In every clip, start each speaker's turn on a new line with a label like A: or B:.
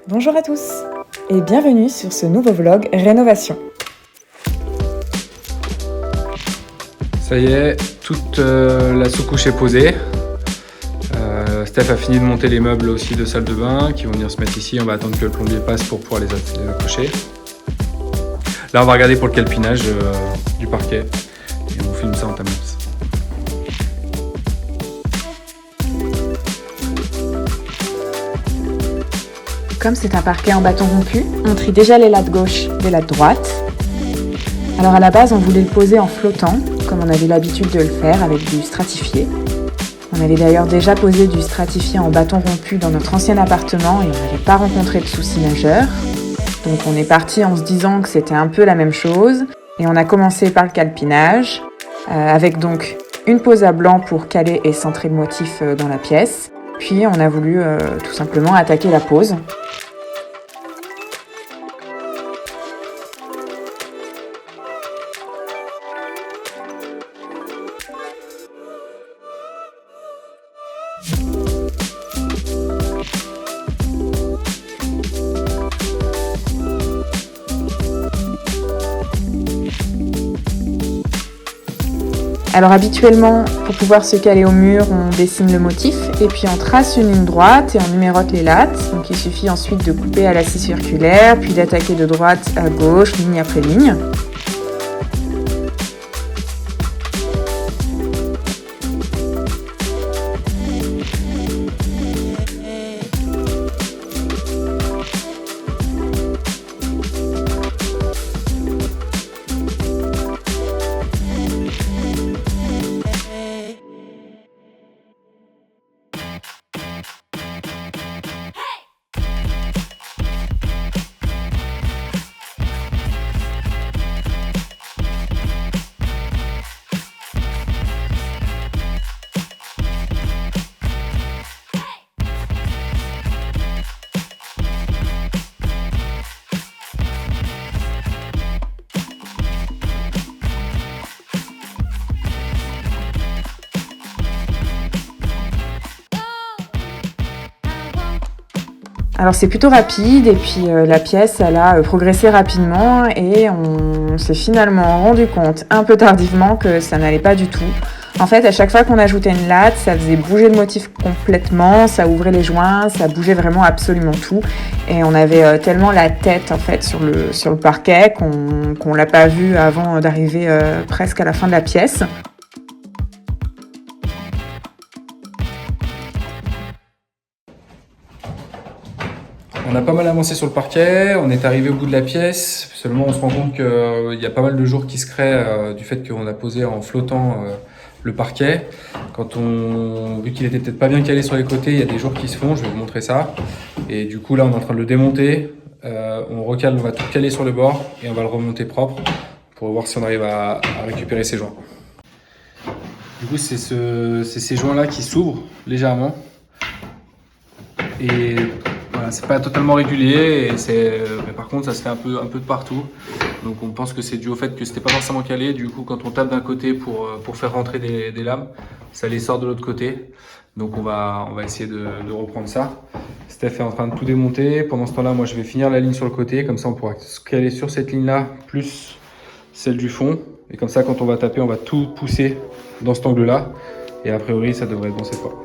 A: Bonjour à tous et bienvenue sur ce nouveau vlog Rénovation.
B: Ça y est, toute la sous-couche est posée. Steph a fini de monter les meubles aussi de salle de bain qui vont venir se mettre ici. On va attendre que le plombier passe pour pouvoir les accrocher. Là, on va regarder pour le calpinage du parquet et on vous filme ça en time-lapse.
A: Comme c'est un parquet en bâton rompu, on trie déjà les lattes gauche des lattes droites. Alors à la base, on voulait le poser en flottant, comme on avait l'habitude de le faire avec du stratifié. On avait d'ailleurs déjà posé du stratifié en bâton rompu dans notre ancien appartement et on n'avait pas rencontré de soucis majeurs. Donc on est parti en se disant que c'était un peu la même chose et on a commencé par le calpinage, avec donc une pose à blanc pour caler et centrer le motif dans la pièce. Puis on a voulu tout simplement attaquer la pose. Alors habituellement, pour pouvoir se caler au mur, on dessine le motif et puis on trace une ligne droite et on numérote les lattes. Donc il suffit ensuite de couper à la scie circulaire, puis d'attaquer de droite à gauche, ligne après ligne. Alors c'est plutôt rapide et puis la pièce elle a progressé rapidement et on s'est finalement rendu compte un peu tardivement que ça n'allait pas du tout. En fait à chaque fois qu'on ajoutait une latte ça faisait bouger le motif complètement, ça ouvrait les joints, ça bougeait vraiment absolument tout et on avait tellement la tête en fait sur le parquet qu'on l'a pas vu avant d'arriver presque à la fin de la pièce.
B: On a pas mal avancé sur le parquet, on est arrivé au bout de la pièce, seulement on se rend compte qu'il y a pas mal de jours qui se créent du fait qu'on a posé en flottant le parquet. Vu qu'il était peut-être pas bien calé sur les côtés, il y a des jours qui se font, je vais vous montrer ça. Et du coup là on est en train de le démonter, on va tout caler sur le bord et on va le remonter propre pour voir si on arrive à récupérer ces joints. Du coup c'est ces joints là qui s'ouvrent légèrement. Et voilà, c'est pas totalement régulier, mais par contre ça se fait un peu de partout. Donc on pense que c'est dû au fait que c'était pas forcément calé. Du coup quand on tape d'un côté pour faire rentrer des lames, ça les sort de l'autre côté. Donc on va essayer de reprendre ça. Steph est en train de tout démonter. Pendant ce temps-là, moi je vais finir la ligne sur le côté. Comme ça on pourra se caler sur cette ligne-là, plus celle du fond. Et comme ça quand on va taper, on va tout pousser dans cet angle-là. Et a priori ça devrait être bon cette fois.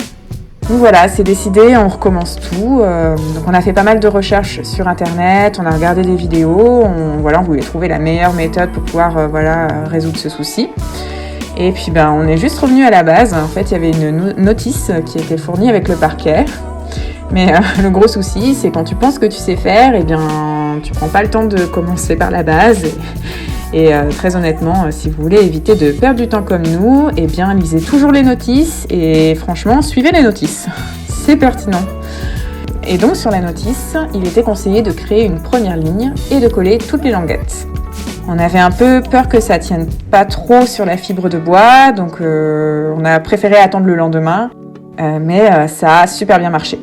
A: Donc voilà, c'est décidé, on recommence tout. Donc on a fait pas mal de recherches sur internet, on a regardé des vidéos, on voulait trouver la meilleure méthode pour pouvoir résoudre ce souci. Et puis on est juste revenu à la base. En fait, il y avait une notice qui était fournie avec le parquet. Mais le gros souci, c'est quand tu penses que tu sais faire, tu prends pas le temps de commencer par la base. Et très honnêtement, si vous voulez éviter de perdre du temps comme nous, lisez toujours les notices et franchement, suivez les notices. C'est pertinent. Et donc sur la notice, il était conseillé de créer une première ligne et de coller toutes les languettes. On avait un peu peur que ça tienne pas trop sur la fibre de bois, donc on a préféré attendre le lendemain, mais ça a super bien marché.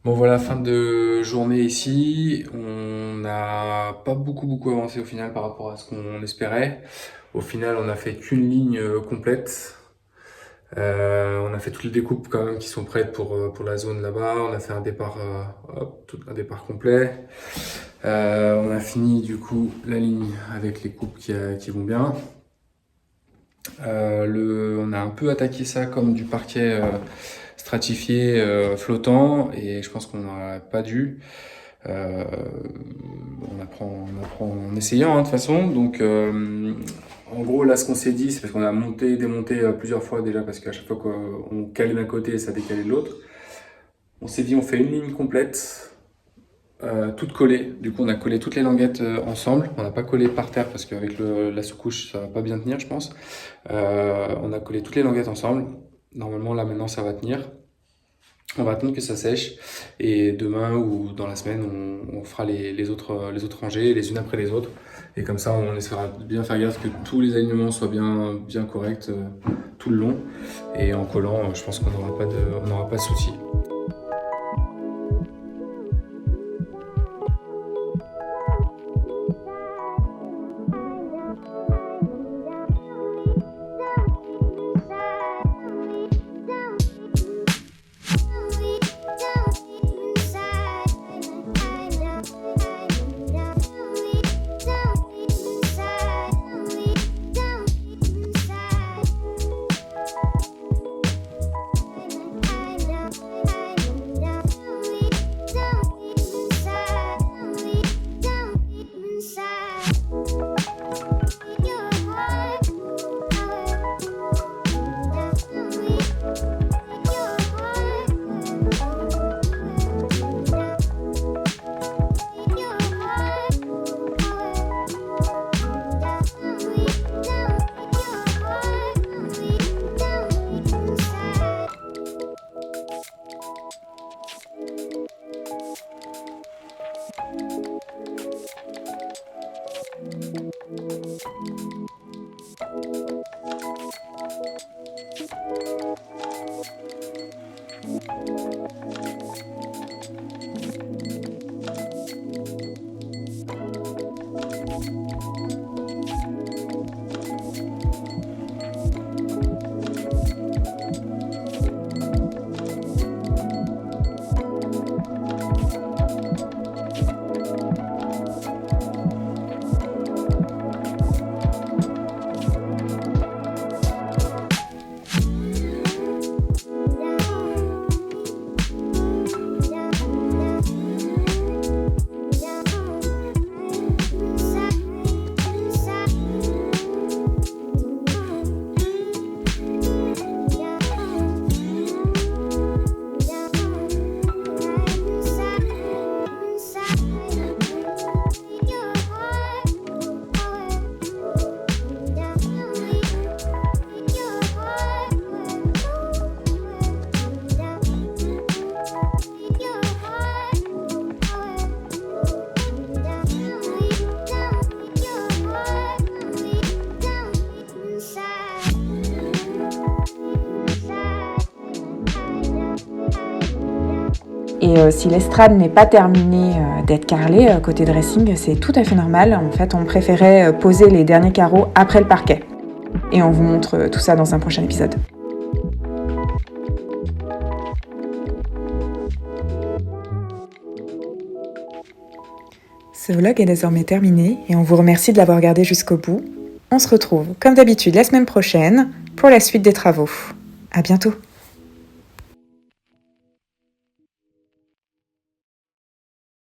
B: Bon voilà, fin de journée ici. On n'a pas beaucoup avancé au final par rapport à ce qu'on espérait. Au final, on n'a fait qu'une ligne complète. On a fait toutes les découpes quand même qui sont prêtes pour la zone là-bas. On a fait un départ, un départ complet. On a fini du coup la ligne avec les coupes qui vont bien. On a un peu attaqué ça comme du parquet stratifié flottant et je pense qu'on n'aurait pas dû. On apprend en essayant de toute façon. Donc en gros là ce qu'on s'est dit c'est parce qu'on a monté et démonté plusieurs fois déjà parce qu'à chaque fois qu'on calait d'un côté ça décalait de l'autre. On s'est dit on fait une ligne complète. Toutes collées, du coup on a collé toutes les languettes ensemble, on n'a pas collé par terre parce qu'avec la sous-couche ça va pas bien tenir je pense. On a collé toutes les languettes ensemble, normalement là maintenant ça va tenir. On va attendre que ça sèche et demain ou dans la semaine on fera les autres rangées les unes après les autres et comme ça on essaiera de bien faire gaffe que tous les alignements soient bien corrects tout le long et en collant je pense qu'on n'aura pas de soucis.
A: Et si l'estrade n'est pas terminée d'être carrelée, côté dressing, c'est tout à fait normal. En fait, on préférait poser les derniers carreaux après le parquet. Et on vous montre tout ça dans un prochain épisode. Ce vlog est désormais terminé et on vous remercie de l'avoir regardé jusqu'au bout. On se retrouve, comme d'habitude, la semaine prochaine pour la suite des travaux. À bientôt!